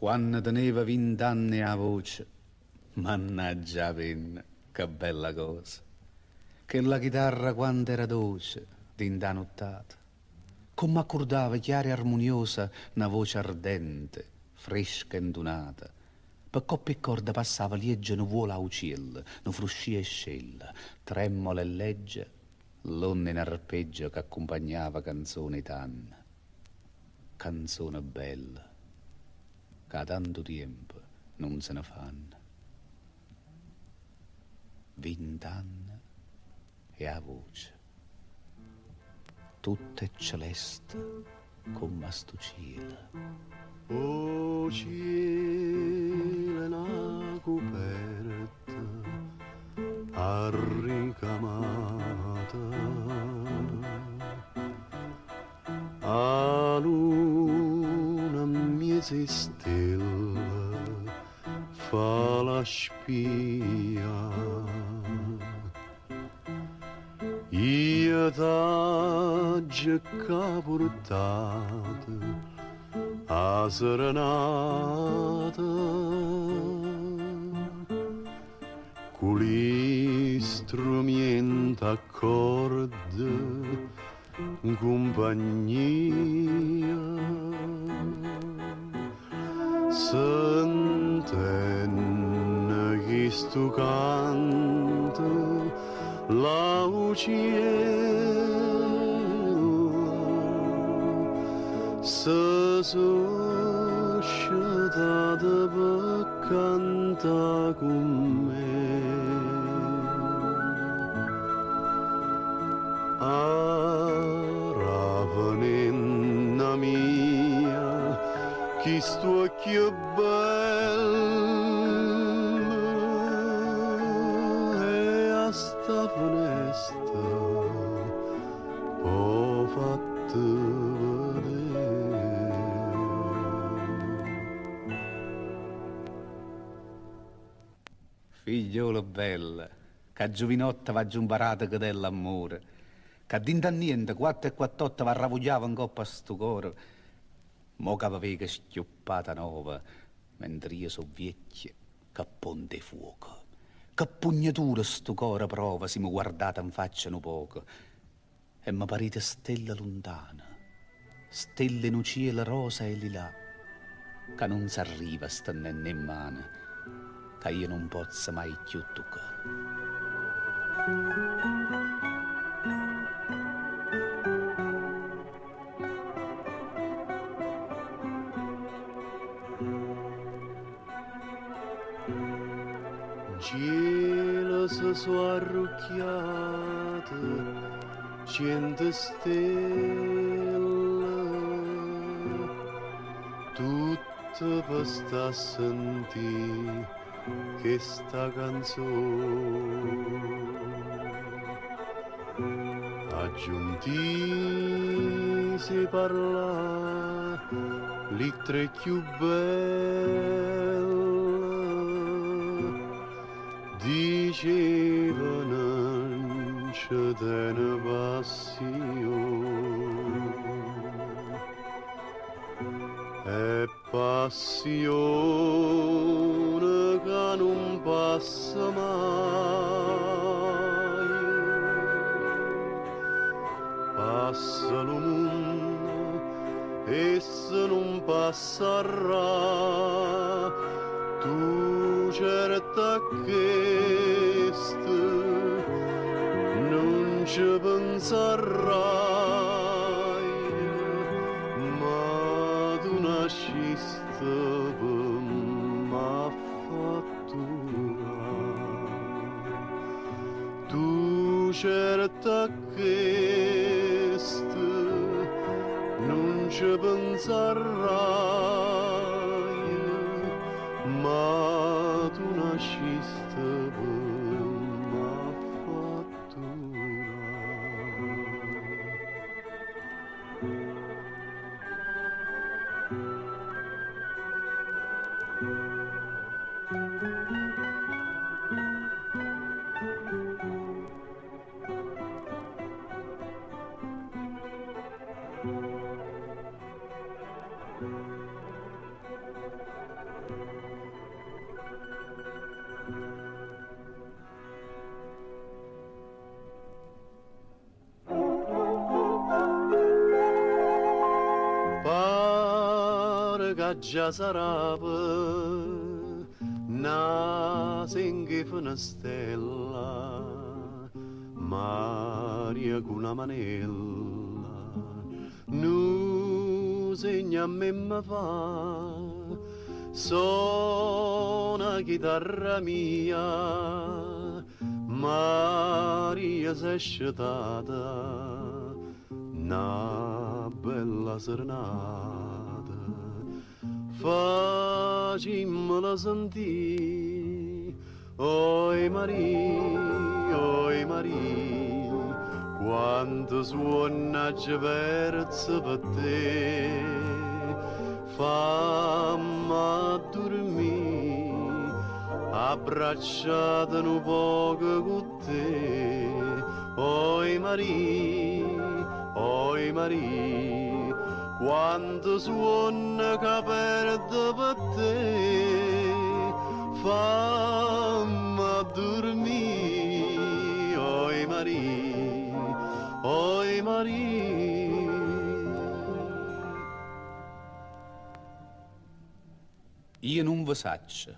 Quando teneva 20 anni a voce, mannaggia la penna, che bella cosa. Che la chitarra quando era dolce, dinta nottata. Come accordava chiara e armoniosa una voce ardente, fresca e indunata. Per coppe e corda passava liegge nuvola a uccello, nu fruscia e scella, tremola e legge, l'onne in arpeggio che accompagnava canzone tanna. Canzone bella, che da tanto tempo non se ne fanno. 20 anni e a voce, tutta è celeste come sto cielo. O cielo una coperta arricamata, a luna miese stella fa la spia. Io t'agge portata a serenata, con gli strumenti a corde in compagnia, sentenne che sto canto la ucciella se suscitata per cantare con me. Ravenina mia, chi sto occhio bello e a sta finestra ho fatto vedere. Figliolo bella, che giovinotta va giù imparata che dell'amore, che dinta niente, 4 e 48 va ravogliava in coppa a sto coro. Mo che aveva schioppata nuova, mentre io so vecchia, che ponte fuoco, che pugnatura sto coro prova se mi guardate in faccia un poco. E mi parete stella lontana, stelle in un cielo rosa e lilà, che non s'arriva stendendo in mano, che io non posso mai più toccare. Cielo se so arrucchiate, 100 stelle, tutte per sta a sentì che sta canzone. Aggiunti si parla, li tre più belle, dicevano non c'è ne passione, e passione che non passa mai, passa lo mondo e se non passerà, tu certa che non ci penserai, ma tu nasciste per m'affattura. Tu certa che non ci penserai, ma tu nasciste per m'affattura. che già sarebbe nasenghe finestella, Maria con una manella, nu segna a me mi fa, suona chitarra mia, Maria s'è sciatata, una bella serenata, facimmela sentire, oi Maria, quanto suona verso per te, fammi dormire, abbracciata un poco con te, oi Maria, quando suona che perde per te, fammi dormire, oi Maria. Io non vi saccio,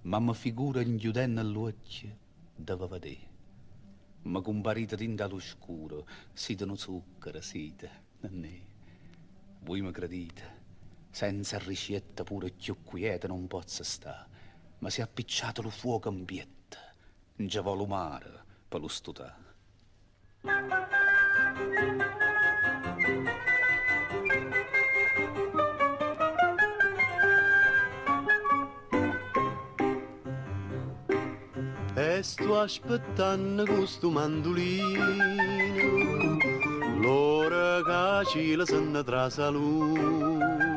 ma mi figura chiudendo l'occhio dove vedere. Ma comparite dentro all'oscuro, siete un zucchero, siete, ne. Voi mi credite, senza ricetta pure più quieta non posso stare, ma si è appicciato lo fuoco in pietta, non ci vuole mare per lo studare. E sto aspettando questo mandolino, l'ora che ci la senne tra salone,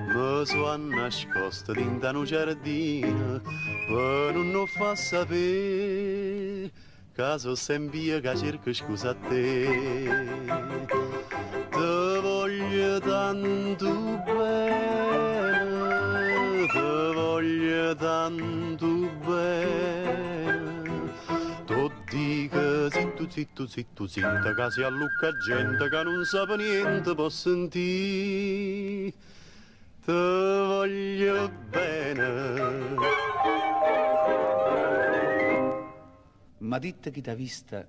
mi sono nascosto dentro un giardino, per non fa sapere, che so sempre che cerco scusa a te. Te voglio tanto bene, te voglio tanto bene, tu dica zitto, zitto, zitto, zitto, che si allucca gente che non sa niente, può sentire, te voglio bene. Ma dite che t'ha vista,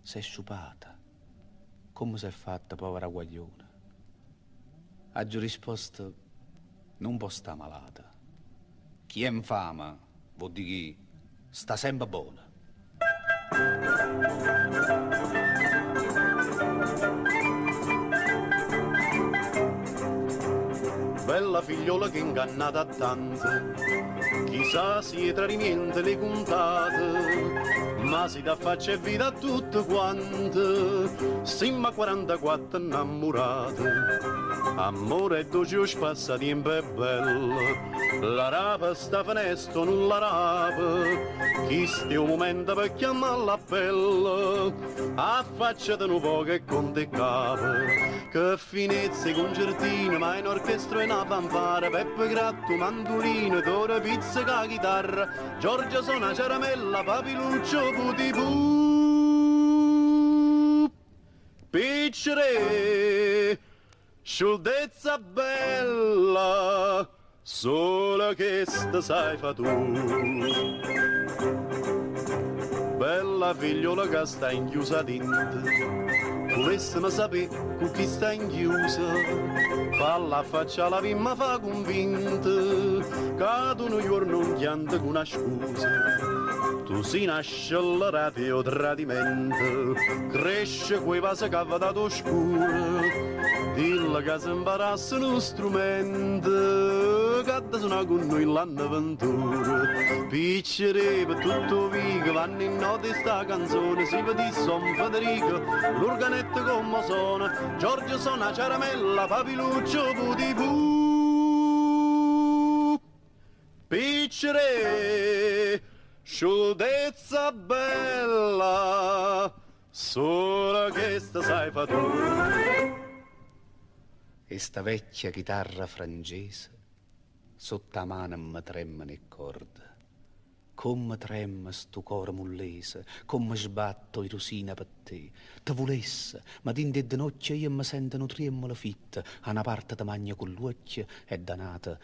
sei sciupata, come sei fatta, povera guagliona. Ha già risposto, non può sta malata. Chi è infama, vuol dire che sta sempre buona. Bella figliola che ingannata a tante, chissà se i tradimenti le contate, ma si da faccia e vita a tutte quante, simma 44 innamorate, amore e dolce spassatempo è bello, la rapa sta finesto non la rapa, chi stia un momento per chiamarla a pelle, affacciate un po' che con te capo, che finezze concertine, ma in orchestra e una fanfara, Peppe Gratto, mandolino, Dora pizza ca chitarra, Giorgia suona caramella, Papiluccio putipù, piccere, scioltezza bella, solo che sta sai fa tu. Bella figliola che sta inchiusa dentro, volessimo sapere con chi sta inchiusa, falla faccia la vimma fa convinta, che tu un giorno non chianta con una scusa, tu si nasce all'orate o tradimento, cresce quei passi che va dato scuro, dilla che si imparassa uno strumento, che suona con noi l'avventura, piccere per tutto vico, vanno in notte sta canzone, si vede Son Federico, l'organetto come suona, Giorgio suona caramella, Papiluccio putipù, piccere, scioltezza bella, solo che sta sai fa tu. E sta vecchia chitarra francese, sotto la mano mi tremano le corde, come tremma sto cuore mullese, come sbatto i rosina per te. Te volesse, ma dinte de notte io mi sento un tremolo fitta, a una parte te magna con l'occhio e danata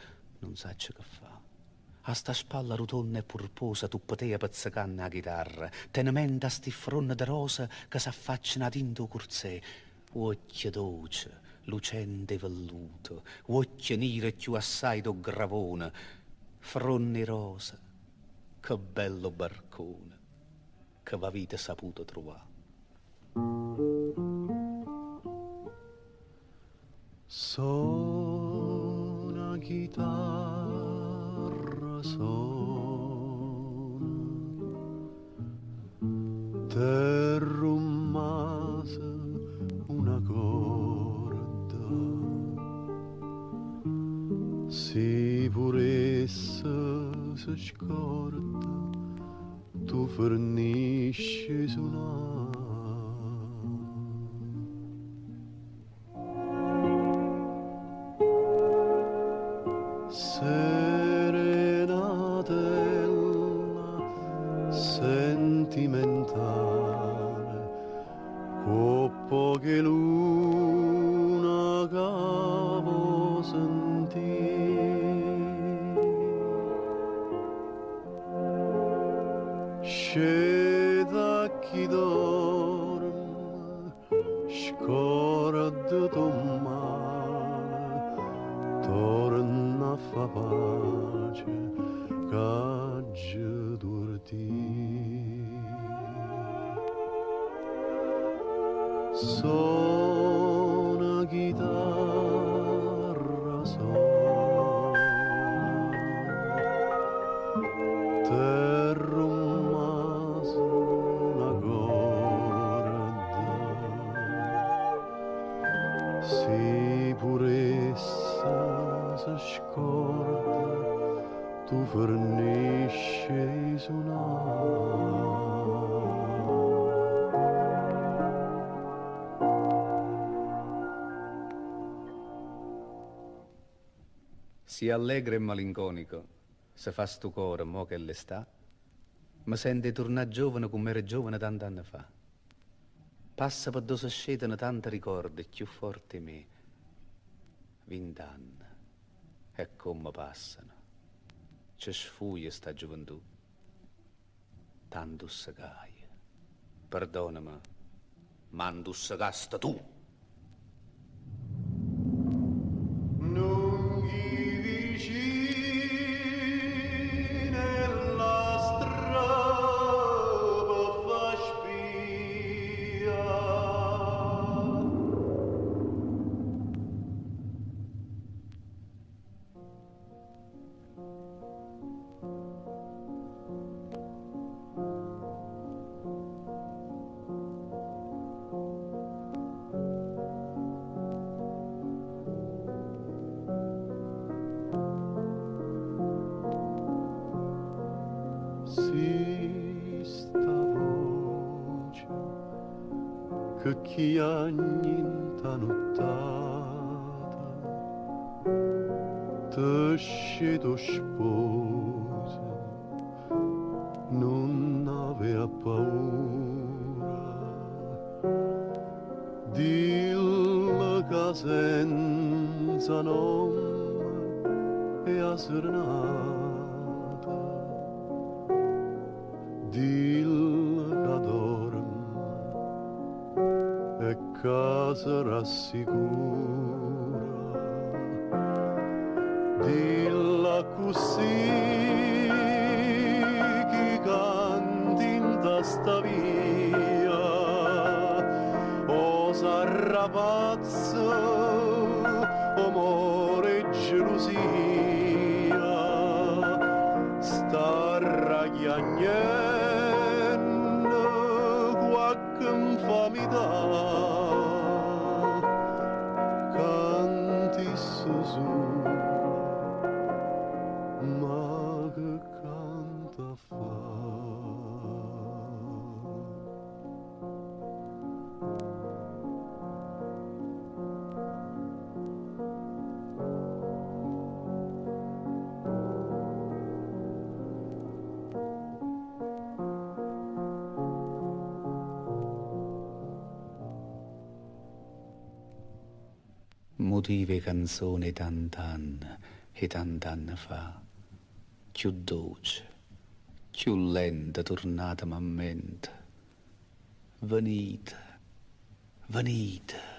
non sa che fa. A sta spalla rotonda e purposa tu potevi pizzacare la chitarra, tenendo a sti fronne de rosa che s'affacciano dinto curzè. Occhio dolce, lucente e velluto, occhio nero più assai do gravone, fronne rosa, che bello barcone, che va vita saputo trovare. Suona chitarra, suona, terrummase una corda, si puressa si scorda, tu fornisci suonare. Serenatella sentimentale, con poche luna cavo sentì. Sceda chi dorme, scorda tu male, torna a fa pace, caggia d'urti. Suona chitarra, suona, terrummase una corda, si puressa si scorda, tu fornisci i suonare. Si allegra e malinconico, se fa sto cuore mo che l'està, mi sente tornare giovane come era giovane tant'anni fa. Passa per dove si scedono tanti ricordi più forti me. 20 anni, e come passano. Ci sfugge sta gioventù, tanto se caia. Perdonami, ma se gasta tu. Si sta voce che chi anni intanottata te scedo sposa non aveva paura, dilla che senza nome è a serenata, dilla che dorme e casa rassicura, dilla così chi canti in tasta via, osa rapazzo, amore e gelosia, sta ragliagnendo qualche infamità, canti su, ma che canta fa. motive canzoni tant'anni e tant'anni fa, più dolce, più lenta tornata a mente. Venite, venite.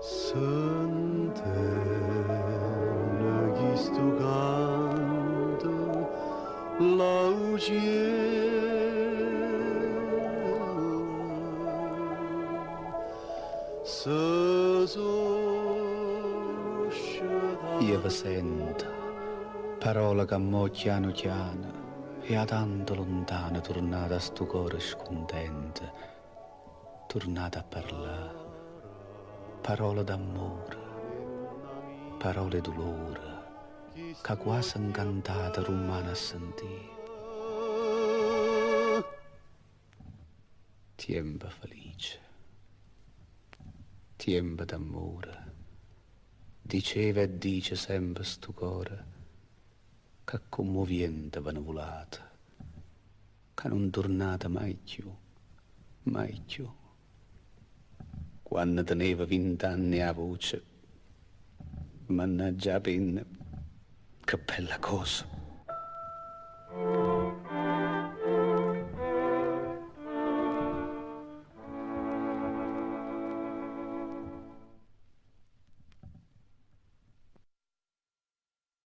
Sentena chi sto canto Io vi sento, parole che mo chiano chiano, e a tanto lontano tornate a sto cuore scontento, tornate a parlare, parole d'amore, parole dolore, che quasi incantate rumane a sentire. Tempo felice, tempo d'amore, diceva e dice sempre sto cuore, che commovente ve ne volate, che non tornate mai più, mai più. Quando teneva 20 anni a voce, mannaggia la penna, che bella cosa.